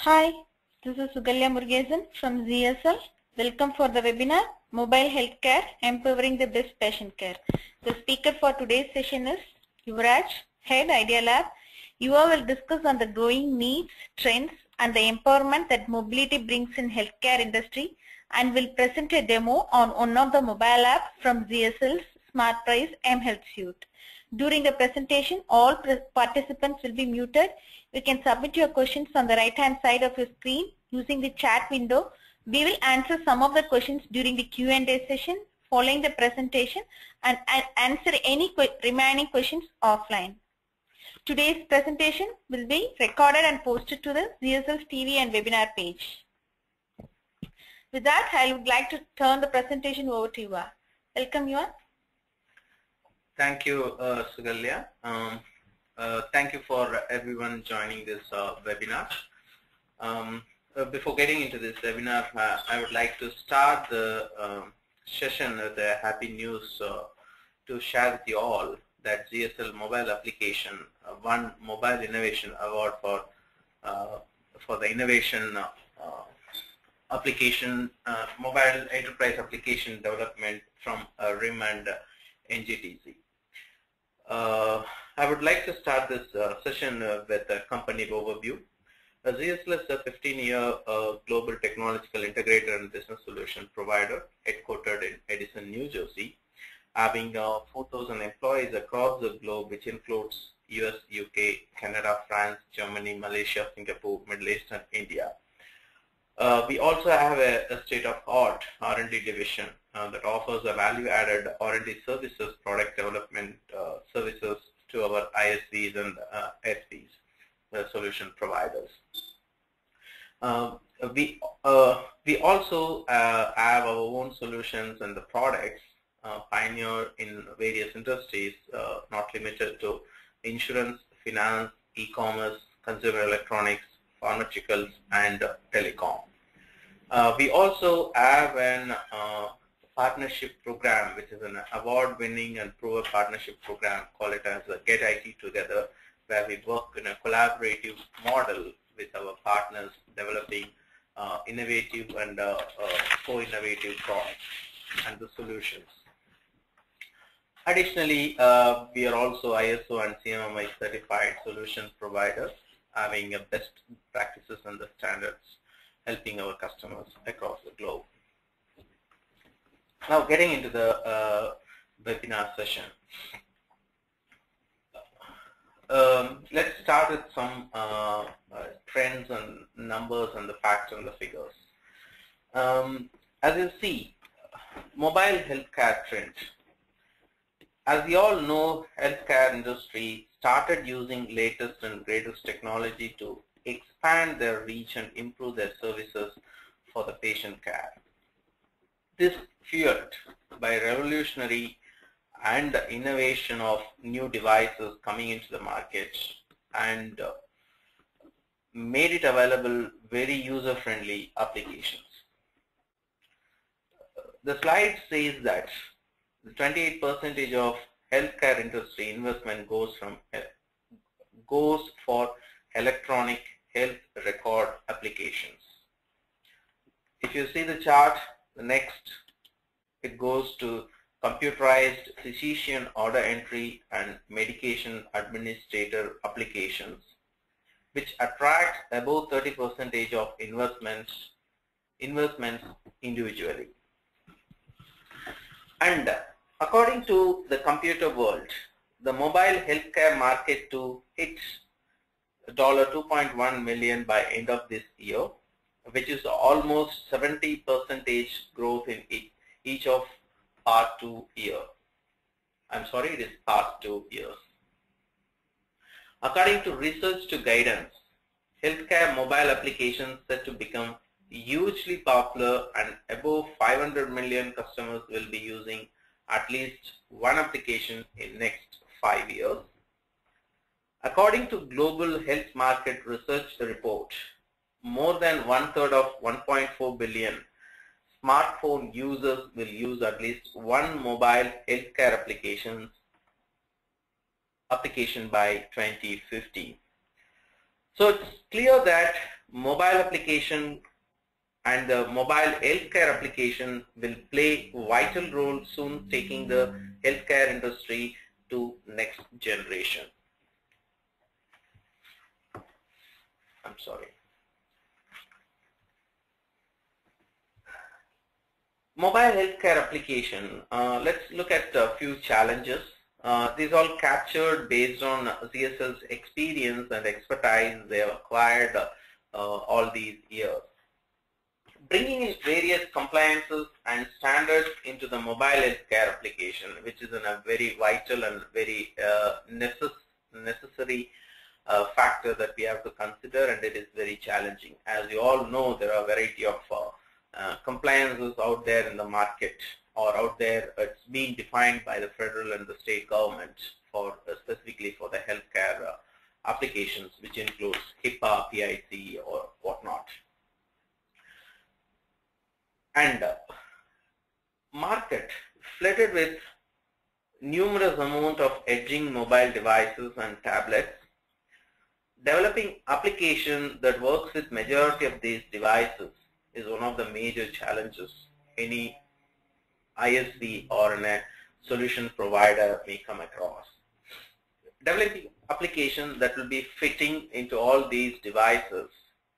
Hi, this is Sugalya Murugesan from ZSL. Welcome for the webinar Mobile Healthcare Empowering the Best Patient Care. The speaker for today's session is Yuvraj, Head Idea Lab. Yuva will discuss on the growing needs, trends and the empowerment that mobility brings in healthcare industry and will present a demo on one of the mobile apps from ZSL's Smart Price mHealth Suite. During the presentation, all participants will be muted. You can submit your questions on the right hand side of your screen using the chat window. We will answer some of the questions during the Q&A session following the presentation and answer any remaining questions offline. Today's presentation will be recorded and posted to the ZSL's TV and webinar page. With that, I would like to turn the presentation over to Yuva. Welcome, Yuva. Thank you, Sugalya. Thank you for everyone joining this webinar. Before getting into this webinar, I would like to start the session with a happy news to share with you all that ZSL mobile application won Mobile Innovation Award for the innovation application, mobile enterprise application development from RIM and NGTC. I would like to start this session with a company overview. ZSL is a 15-year global technological integrator and business solution provider headquartered in Edison, New Jersey, having 4,000 employees across the globe, which includes US, UK, Canada, France, Germany, Malaysia, Singapore, Middle East, and India. We also have a state-of-the-art R&D division that offers a value-added R&D services, product development services to our ISVs and SPs, the solution providers. We also have our own solutions and the products pioneer in various industries, not limited to insurance, finance, e-commerce, consumer electronics, pharmaceuticals, and telecom. We also have an partnership program, which is an award-winning and proven partnership program, call it as a Get IT Together, where we work in a collaborative model with our partners, developing innovative and co-innovative products and the solutions. Additionally, we are also ISO and CMMI certified solution providers, having a best practices and the standards, helping our customers across the globe. Now, getting into the webinar session. Let's start with some trends and numbers and the facts and the figures. As you see, mobile healthcare trend. As we all know, healthcare industry started using latest and greatest technology to expand their reach and improve their services for the patient care. This fueled by revolutionary and innovation of new devices coming into the market and made it available very user-friendly applications. The slide says that the 28% of healthcare industry investment goes for electronic health record applications. If you see the chart, the next it goes to computerized physician order entry and medication administrator applications, which attract above 30% of investments individually. And according to the computer world, the mobile healthcare market to hit $2.1 million by end of this year, which is almost 70% growth in each of past 2 years. I'm sorry, it is past 2 years. According to research to guidance, healthcare mobile applications set to become hugely popular, and above 500 million customers will be using at least one application in next 5 years. According to Global Health Market Research report, more than 1/3 of 1.4 billion smartphone users will use at least one mobile healthcare application by 2050. So it's clear that mobile application and the mobile healthcare application will play vital role soon, taking the healthcare industry to next generation. I'm sorry. Mobile healthcare application, let's look at a few challenges. These all captured based on ZSL's experience and expertise they have acquired all these years. Bringing in various compliances and standards into the mobile healthcare application, which is a very vital and very necessary factor that we have to consider, and it is very challenging. As you all know, there are a variety of compliances out there in the market, or out there it's being defined by the federal and the state government for specifically for the healthcare applications, which includes HIPAA, PIC, or whatnot. And market flooded with numerous amount of edging mobile devices and tablets. Developing application that works with majority of these devices is one of the major challenges any ISV or a solution provider may come across. Developing application that will be fitting into all these devices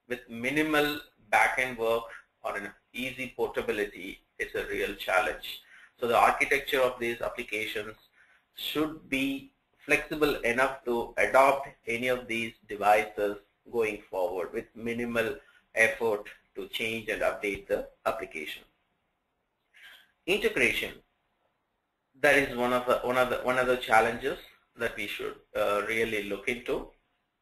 with minimal back-end work or an easy portability is a real challenge. So the architecture of these applications should be flexible enough to adopt any of these devices going forward with minimal effort to change and update the application. Integration, that is one of the challenges that we should really look into.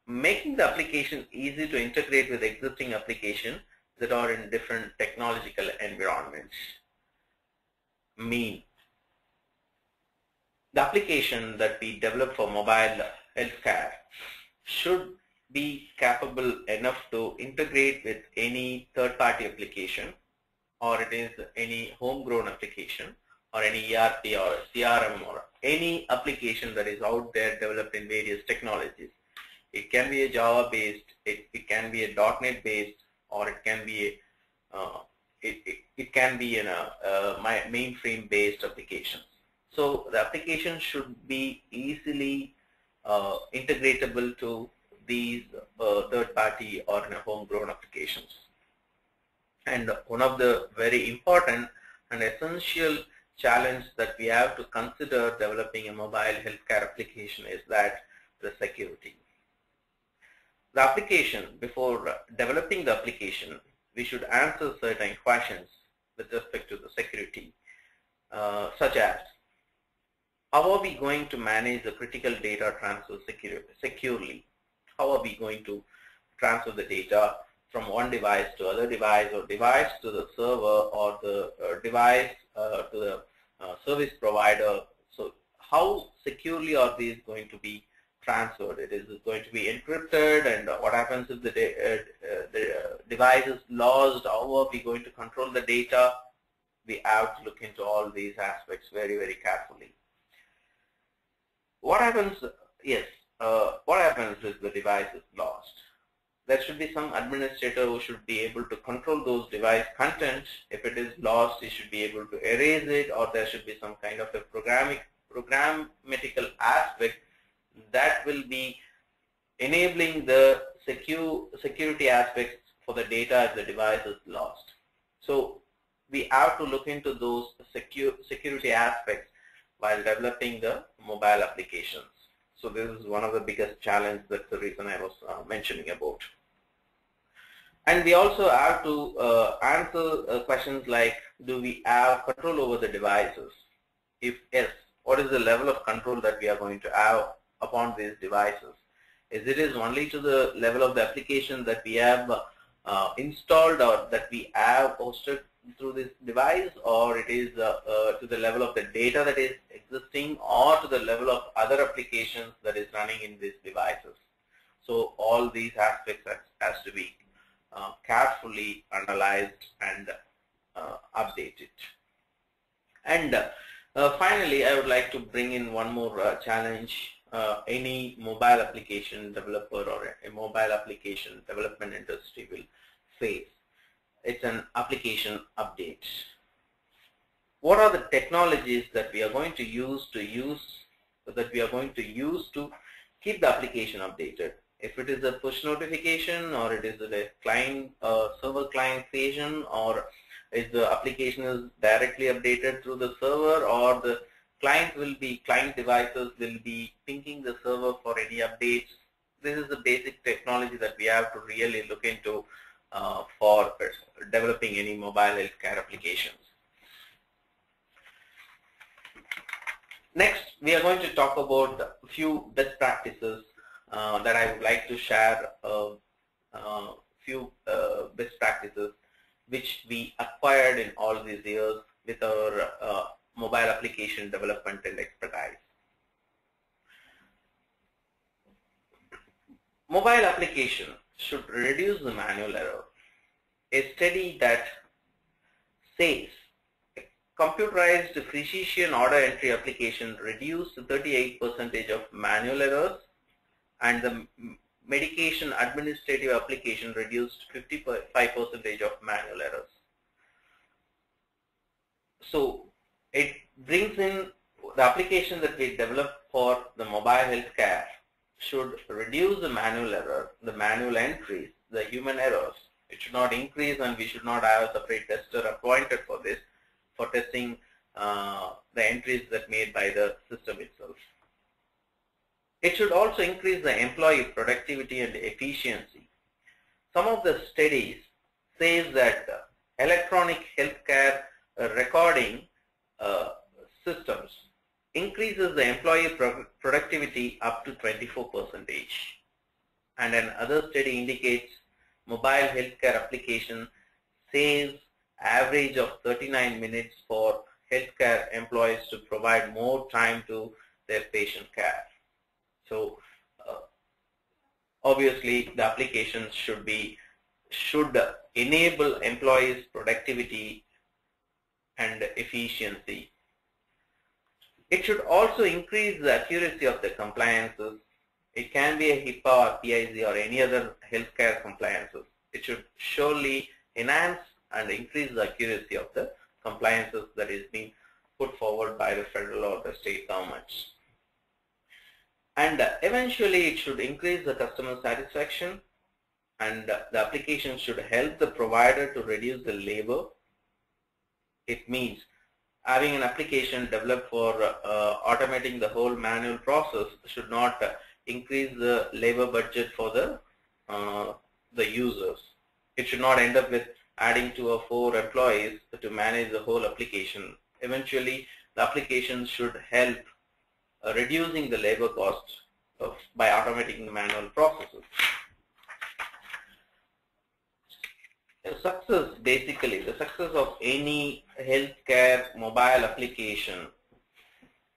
Making the application easy to integrate with existing applications that are in different technological environments. The application that we develop for mobile healthcare should be capable enough to integrate with any third-party application, or it is any homegrown application, or any ERP or CRM, or any application that is out there developed in various technologies. It can be a Java based, it can be a .NET based, or it can be a mainframe based applications. So the application should be easily integratable to these third-party or homegrown applications. And one of the very important and essential challenge that we have to consider developing a mobile healthcare application is that the security. The application, before developing the application, we should answer certain questions with respect to the security, such as, how are we going to manage the critical data transfer securely? How are we going to transfer the data from one device to other device, or device to the server, or the device to the service provider? So how securely are these going to be transferred? It is going to be encrypted, and what happens if the device is lost? How are we going to control the data? We have to look into all these aspects very, very carefully. What happens? Yes. What happens if the device is lost? There should be some administrator who should be able to control those device contents. If it is lost, he should be able to erase it, or there should be some kind of a programmatical aspect that will be enabling the security aspects for the data if the device is lost. So we have to look into those security aspects while developing the mobile applications. So this is one of the biggest challenges. That's the reason I was mentioning about. And we also have to answer questions like, do we have control over the devices? If yes, what is the level of control that we are going to have upon these devices? Is it only to the level of the application that we have installed or that we have hosted through this device, or it is to the level of the data that is existing, or to the level of other applications that is running in these devices? So all these aspects has to be carefully analyzed and updated. And finally, I would like to bring in one more challenge any mobile application developer or a mobile application development industry will face. It's an application update. What are the technologies that we are going to use to keep the application updated? If it is a push notification, or it is a client server client creation, or if the application is directly updated through the server, or the client devices will be pinging the server for any updates. This is the basic technology that we have to really look into for developing any mobile healthcare applications. Next, we are going to talk about a few best practices that I would like to share. Few best practices which we acquired in all these years with our mobile application development and expertise. Mobile application should reduce the manual error. A study that says computerized physician order entry application reduced 38% of manual errors, and the medication administrative application reduced 55% of manual errors. So it brings in the application that we developed for the mobile healthcare should reduce the manual error, the manual entries, the human errors. It should not increase, and we should not have a separate tester appointed for this, for testing the entries that made by the system itself. It should also increase the employee productivity and efficiency. Some of the studies say that electronic healthcare recording systems increases the employee productivity up to 24%. And another study indicates mobile healthcare application saves average of 39 minutes for healthcare employees to provide more time to their patient care. So obviously the applications should enable employees' productivity and efficiency. It should also increase the accuracy of the compliances. It can be a HIPAA or PIC or any other healthcare compliances. It should surely enhance and increase the accuracy of the compliances that is being put forward by the federal or the state governments. And eventually it should increase the customer satisfaction, and the application should help the provider to reduce the labor. It means having an application developed for automating the whole manual process should not increase the labor budget for the users. It should not end up with adding 2 or 4 employees to manage the whole application. Eventually, the application should help reducing the labor costs by automating the manual processes. The success of any healthcare mobile application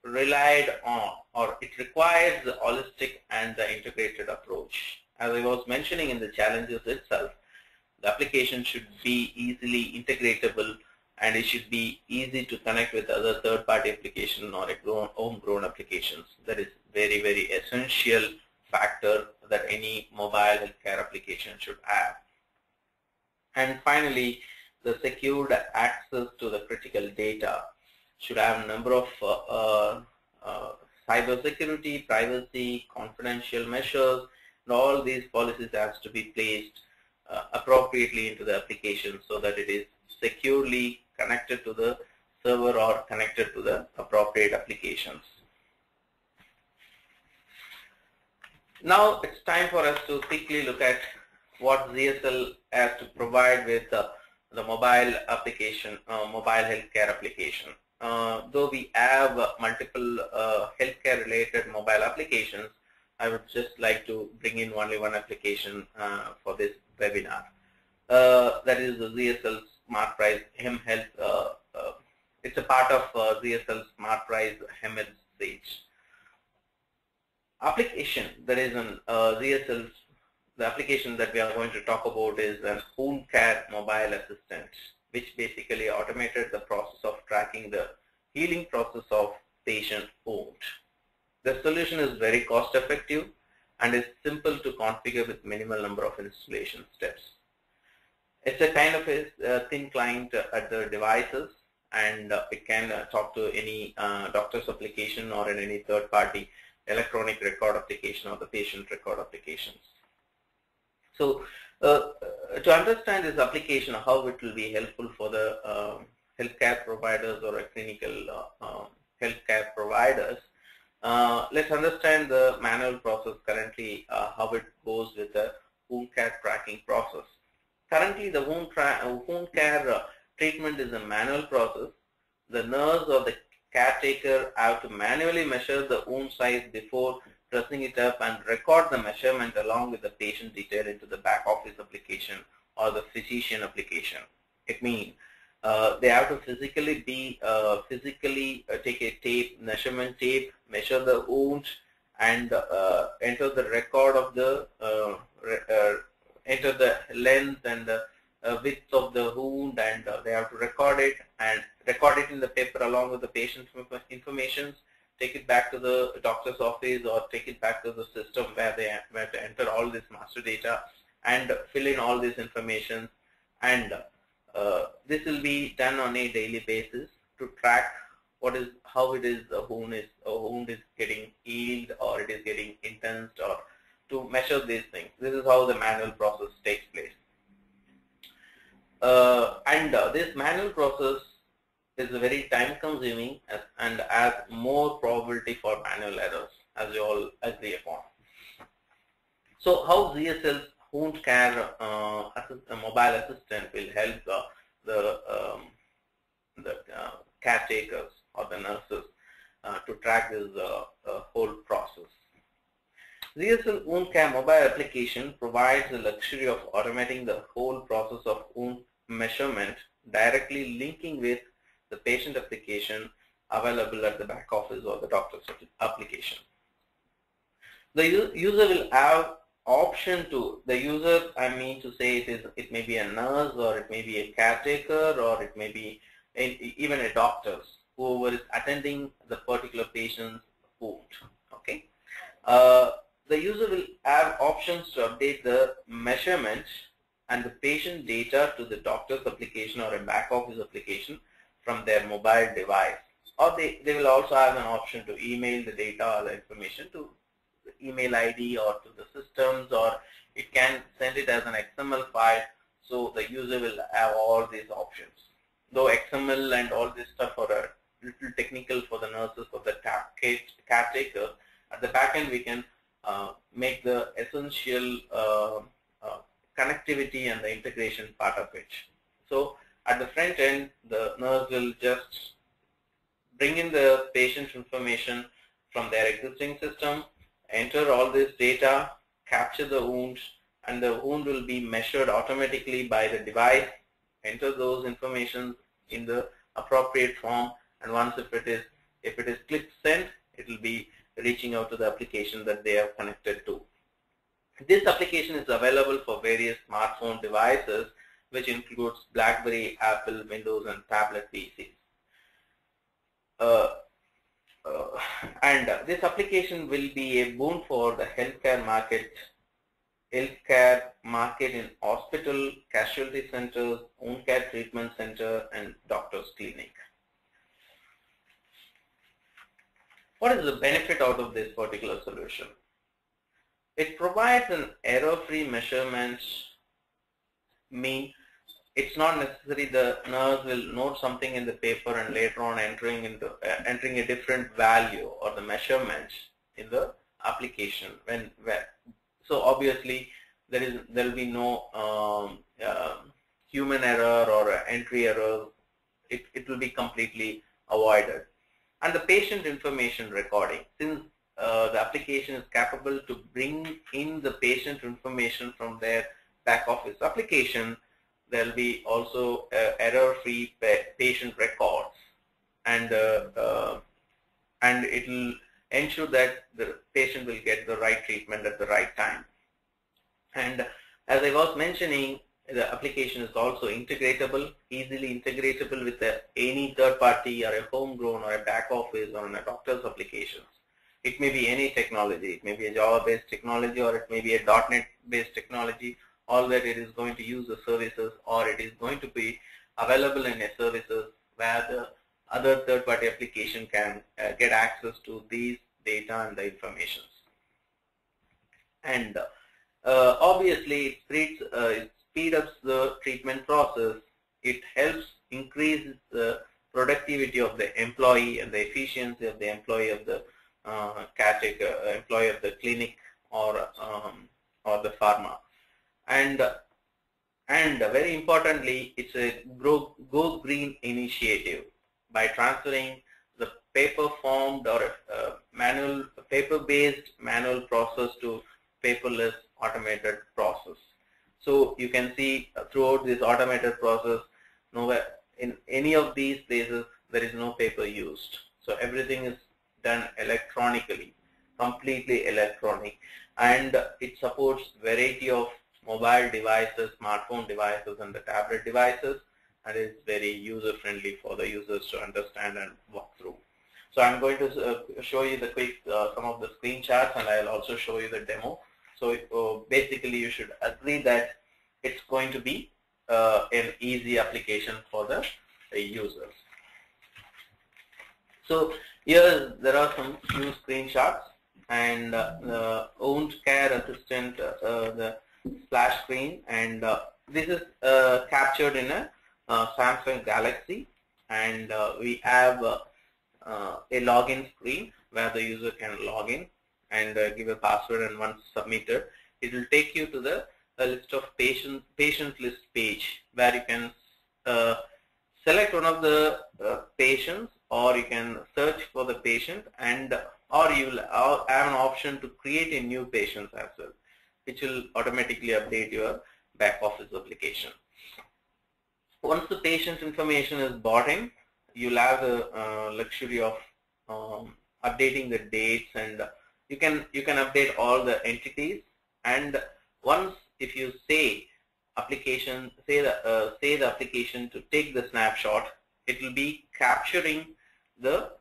relied on, or it requires the holistic and the integrated approach. As I was mentioning in the challenges itself, the application should be easily integratable, and it should be easy to connect with other third-party applications or homegrown applications. That is very, very essential factor that any mobile healthcare application should have. And finally, the secured access to the critical data should have a number of cybersecurity, privacy, confidential measures, and all these policies has to be placed appropriately into the application so that it is securely connected to the server or connected to the appropriate applications. Now it's time for us to quickly look at what ZSL has to provide with the mobile application, mobile healthcare application. Though we have multiple healthcare related mobile applications, I would just like to bring in only one application for this webinar. That is the ZSL Smart Price Hem Health. It's a part of ZSL Smart Price Hem Health Sage. Application that is an ZSL's. The application that we are going to talk about is an Wound Care Mobile Assistant, which basically automated the process of tracking the healing process of patient wound. The solution is very cost effective and is simple to configure with minimal number of installation steps. It's a kind of a thin client at the devices, and it can talk to any doctor's application or in any third-party electronic record application or the patient record applications. So to understand this application, how it will be helpful for the healthcare providers or clinical healthcare providers, let's understand the manual process currently, how it goes with the wound care tracking process. Currently, the wound care treatment is a manual process. The nurse or the caretaker have to manually measure the wound size before pressing it up and record the measurement along with the patient detail into the back office application or the physician application. It means they have to physically take a measurement tape, measure the wound, and enter the record of the enter the length and the width of the wound, and they have to record it in the paper along with the patient's information. Take it back to the doctor's office or take it back to the system where they have to enter all this master data and fill in all this information. And this will be done on a daily basis to track how it is the wound is getting healed or it is getting intense, or to measure these things. This is how the manual process takes place. This manual process is very time consuming and has more probability for manual errors, as you all agree upon. So how ZSL's wound care mobile assistant will help the caretakers or the nurses to track this whole process. ZSL Wound Care mobile application provides the luxury of automating the whole process of wound measurement, directly linking with the patient application available at the back office or the doctor's application. The user will have option to, it may be a nurse or it may be a caretaker or it may be even a doctor, whoever is attending the particular patient's wound. Okay. The user will have options to update the measurement and the patient data to the doctor's application or a back office application from their mobile device. Or they will also have an option to email the data or the information to the email ID or to the systems, or it can send it as an XML file, so the user will have all these options. Though XML and all this stuff are a little technical for the nurses or the caretaker, at the back end we can make the essential connectivity and the integration part of it. So at the front end, the nurse will just bring in the patient's information from their existing system, enter all this data, capture the wound, and the wound will be measured automatically by the device, enter those information in the appropriate form, and once if it is click send, it will be reaching out to the application that they have connected to. This application is available for various smartphone devices, which includes Blackberry, Apple, Windows, and tablet PCs. This application will be a boon for the healthcare market in hospital, casualty centers, wound care treatment center, and doctor's clinic. What is the benefit out of this particular solution? It provides an error-free measurement. It's not necessary the nurse will note something in the paper and later on entering a different value or the measurement in the application. So obviously there will be no human error or entry error. It will be completely avoided. And the patient information recording, since the application is capable to bring in the patient information from their back office application, there will be also error-free patient records, and it will ensure that the patient will get the right treatment at the right time. And as I was mentioning, the application is also integratable, easily integratable with any third party or a homegrown or a back office or a doctor's applications. It may be any technology. It may be a Java-based technology, or it may be a .NET-based technology, all where it is going to use the services, or it is going to be available in a services where the other third-party application can get access to these data and the information. And obviously, it speeds up the treatment process. It helps increase the productivity of the employee and the efficiency of the employee of the employee of the clinic or the pharma. And very importantly, it's a Go Green initiative. By transferring the paper-formed or paper-based manual process to paperless automated process. So you can see throughout this automated process, nowhere in any of these places there is no paper used. So everything is done electronically, completely electronic, and it supports variety of mobile devices, smartphone devices, and the tablet devices, and is very user-friendly for the users to understand and walk through. So I'm going to show you the quick some of the screenshots, and I'll also show you the demo. So basically, you should agree that it's going to be an easy application for the users. So here there are some few screenshots, and the Wound Care Assistant, the splash screen, and this is captured in a Samsung Galaxy, and we have a login screen where the user can log in and give a password, and once submitted, it will take you to the list of patient list page where you can select one of the patients, or you can search for the patient, and or you will have an option to create a new patient as well, which will automatically update your back office application. Once the patient information is brought in, you'll have the luxury of updating the dates, and you can update all the entities. And once, if you say application, say the application to take the snapshot, it will be capturing the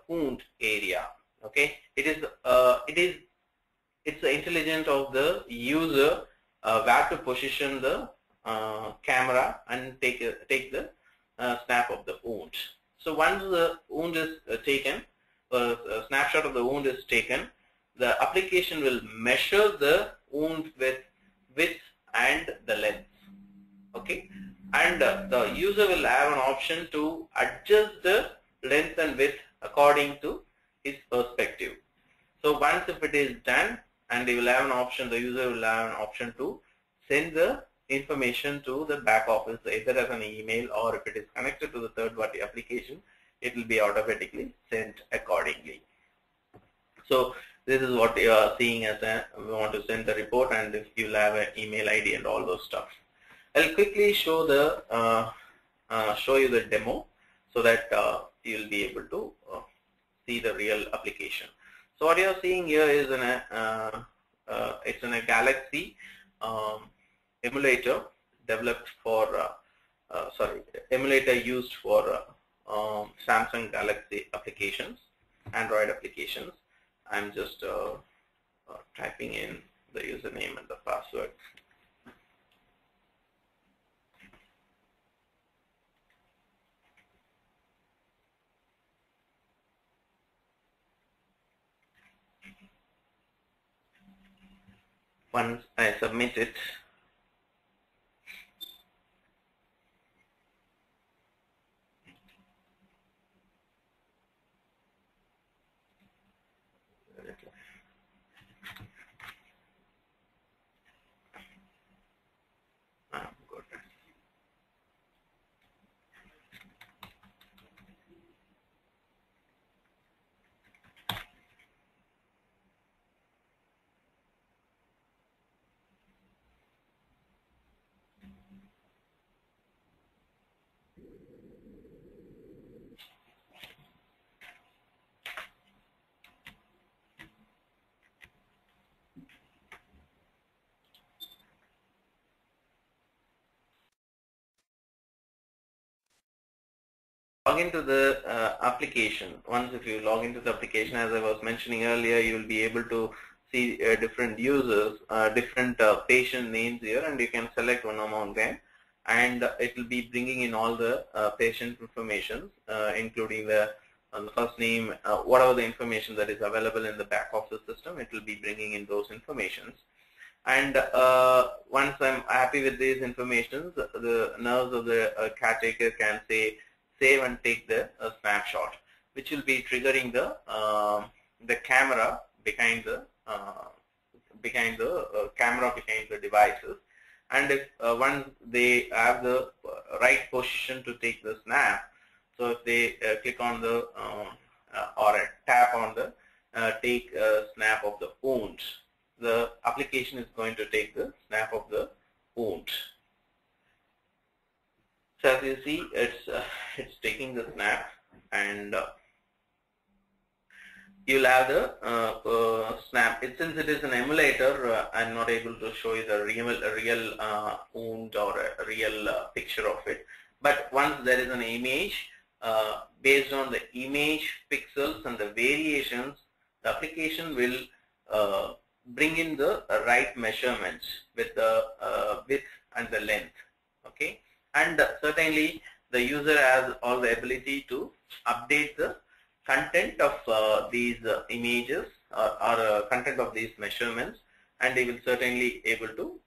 wound area. Okay, it's the intelligence of the user where to position the camera and take the snap of the wound. So once the wound is taken, a snapshot of the wound is taken, the application will measure the wound width and the length. Okay, and the user will have an option to adjust the length and width according to his perspective. So once if it is done, and they will have an option, the user will have an option to send the information to the back office, either as an email, or if it is connected to the third-party application, it will be automatically sent accordingly. So this is what you are seeing as we want to send the report, and if you'll have an email ID and all those stuff. I'll quickly show you the demo so that you'll be able to see the real application. So what you're seeing here is it's in a Galaxy emulator developed for emulator used for Samsung Galaxy applications, Android applications. I'm just typing in the username and the password. Once I submit it, good. log into the application. Once if you log into the application, as I was mentioning earlier, you will be able to see different users, different patient names here, and you can select one among them, and it will be bringing in all the patient information, including the first name, whatever the information that is available in the back of the system, it will be bringing in those informations. And once I'm happy with these informations, the nurse or the caretaker can say save and take the snapshot, which will be triggering the camera behind the camera behind the devices. And if once they have the right position to take the snap, so if they click on the or tap on the take snap of the wound, the application is going to take the snap of the wound. So as you see, it's taking the snap, and you'll have the snap. Since it is an emulator, I'm not able to show you the real wound or a real picture of it. But once there is an image, based on the image pixels and the variations, the application will bring in the right measurements with the width and the length. Okay, and certainly the user has all the ability to update the content of these images or content of these measurements, and they will certainly able to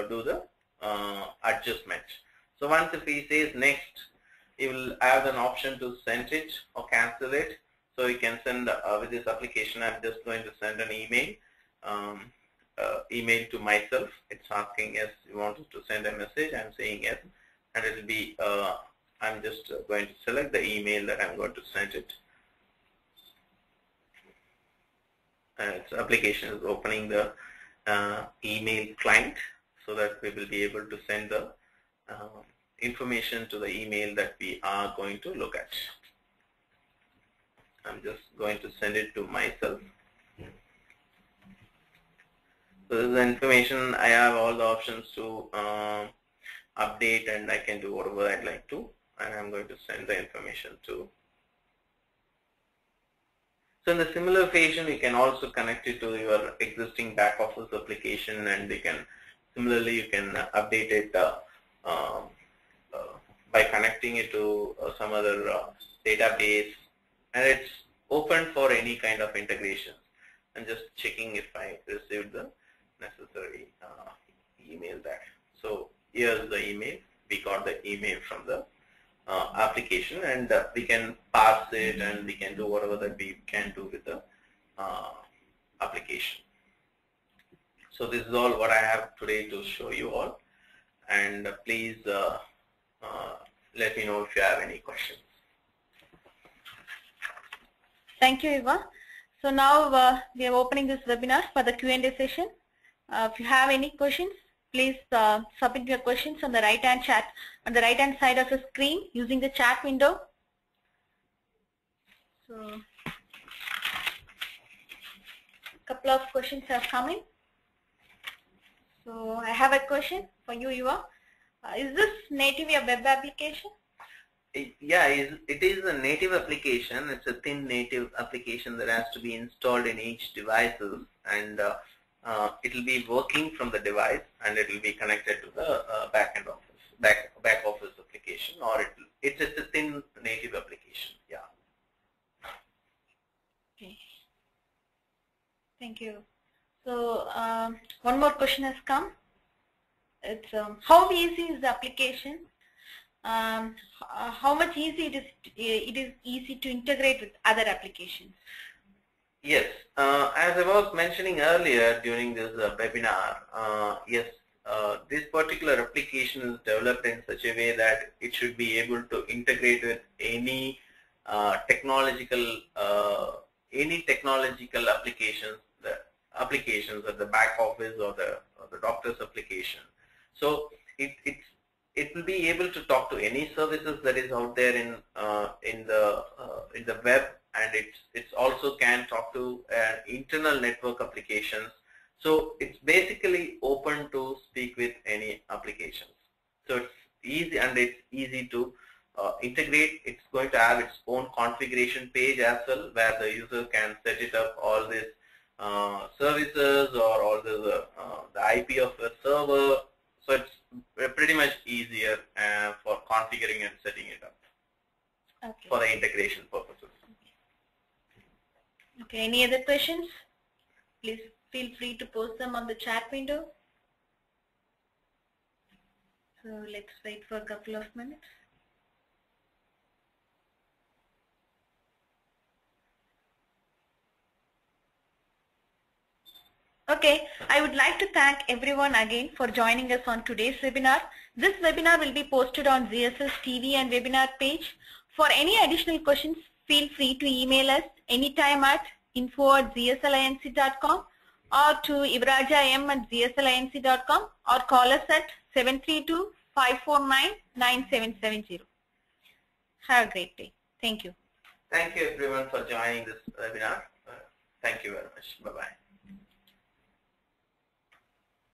do the adjustment. So once if he says next, he will have an option to send it or cancel it. So you can send with this application, I'm just going to send an email. Email to myself. It's asking yes, you wanted to send a message. I'm saying yes, and it will be. I'm just going to select the email that I'm going to send it. Its application is opening the email client, so that we will be able to send the information to the email that we are going to look at. I'm just going to send it to myself. So this is the information. I have all the options to update, and I can do whatever I'd like to, and I'm going to send the information to. So in the similar fashion, you can also connect it to your existing back office application, and you can similarly you can update it by connecting it to some other database, and it's open for any kind of integration. I'm just checking if I received the necessary email there. So here's the email. We got the email from the application, and we can parse it, and we can do whatever that we can do with the application. So this is all what I have today to show you all, and please let me know if you have any questions. Thank you, Eva. So now we are opening this webinar for the Q&A session. If you have any questions, please submit your questions on the right-hand chat, on the right-hand side of the screen using the chat window. So, a couple of questions have come in. So, I have a question for you, Eva. Is this native a web application? Yeah, it is a native application. It's a thin native application that has to be installed in each devices, and it will be working from the device, and it will be connected to the back office application, or it's just a thin native application. Yeah. Okay. Thank you. So one more question has come. It's how easy is the application? How much easy it is easy to integrate with other applications? Yes, as I was mentioning earlier during this webinar, yes, this particular application is developed in such a way that it should be able to integrate with any technological applications, at the back office or the doctor's application. So it will be able to talk to any services that is out there in the web, and it's also can talk to internal network applications. So it's basically open to speak with any applications. So it's easy, and it's easy to integrate. It's going to have its own configuration page as well, where the user can set it up all these services or all the IP of the server. So it's pretty much easier for configuring and setting it up for the integration purposes. Okay, any other questions? Please feel free to post them on the chat window. So let's wait for a couple of minutes. Okay, I would like to thank everyone again for joining us on today's webinar. This webinar will be posted on ZSL's TV and webinar page. For any additional questions, feel free to email us anytime at info@zslinc.com or to ibrajam@zslinc.com or call us at 732-549-9770. Have a great day. Thank you. Thank you everyone for joining this webinar. Thank you very much. Bye-bye.